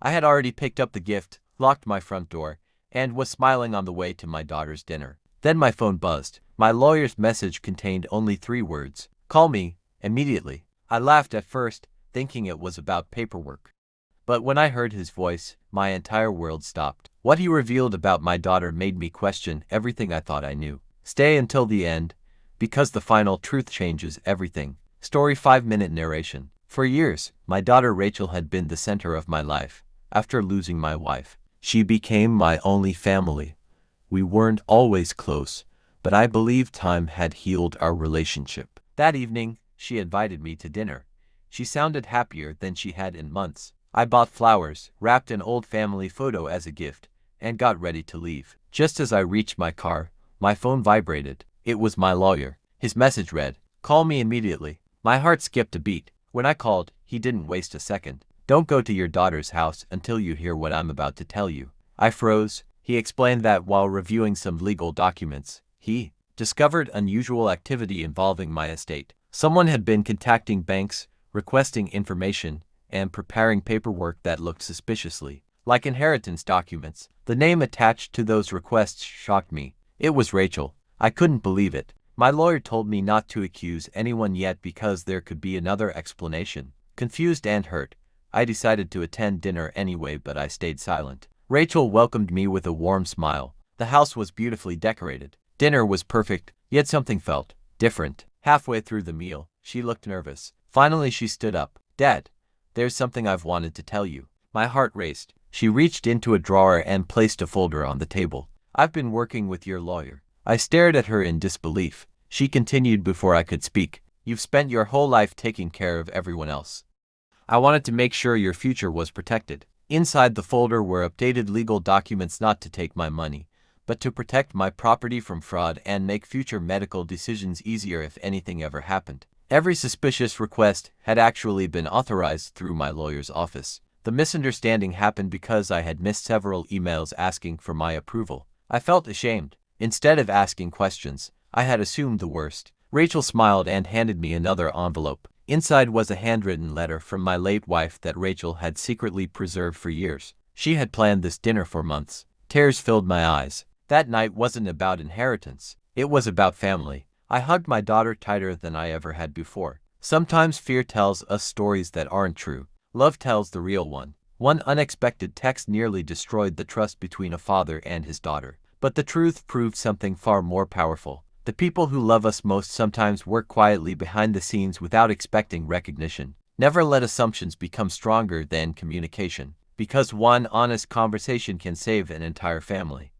I had already picked up the gift, locked my front door, and was smiling on the way to my daughter's dinner. Then my phone buzzed. My lawyer's message contained only 3 words. Call me, immediately. I laughed at first, thinking it was about paperwork. But when I heard his voice, my entire world stopped. What he revealed about my daughter made me question everything I thought I knew. Stay until the end, because the final truth changes everything. Story 5-minute narration. For years, my daughter Rachel had been the center of my life. After losing my wife, she became my only family. We weren't always close, but I believe time had healed our relationship. That evening, she invited me to dinner. She sounded happier than she had in months. I bought flowers, wrapped an old family photo as a gift, and got ready to leave. Just as I reached my car, my phone vibrated. It was my lawyer. His message read, "Call me immediately." My heart skipped a beat. When I called, he didn't waste a second. "Don't go to your daughter's house until you hear what I'm about to tell you." I froze. He explained that while reviewing some legal documents, he discovered unusual activity involving my estate. Someone had been contacting banks, requesting information, and preparing paperwork that looked suspiciously like inheritance documents. The name attached to those requests shocked me. It was Rachel. I couldn't believe it. My lawyer told me not to accuse anyone yet because there could be another explanation. Confused and hurt, I decided to attend dinner anyway, but I stayed silent. Rachel welcomed me with a warm smile. The house was beautifully decorated. Dinner was perfect, yet something felt different. Halfway through the meal, she looked nervous. Finally, she stood up. "Dad, there's something I've wanted to tell you." My heart raced. She reached into a drawer and placed a folder on the table. "I've been working with your lawyer." I stared at her in disbelief. She continued before I could speak. "You've spent your whole life taking care of everyone else. I wanted to make sure your future was protected." Inside the folder were updated legal documents, not to take my money, but to protect my property from fraud and make future medical decisions easier if anything ever happened. Every suspicious request had actually been authorized through my lawyer's office. The misunderstanding happened because I had missed several emails asking for my approval. I felt ashamed. Instead of asking questions, I had assumed the worst. Rachel smiled and handed me another envelope. Inside was a handwritten letter from my late wife that Rachel had secretly preserved for years. She had planned this dinner for months. Tears filled my eyes. That night wasn't about inheritance. It was about family. I hugged my daughter tighter than I ever had before. Sometimes fear tells us stories that aren't true. Love tells the real one. One unexpected text nearly destroyed the trust between a father and his daughter. But the truth proved something far more powerful. The people who love us most sometimes work quietly behind the scenes without expecting recognition. Never let assumptions become stronger than communication, because one honest conversation can save an entire family.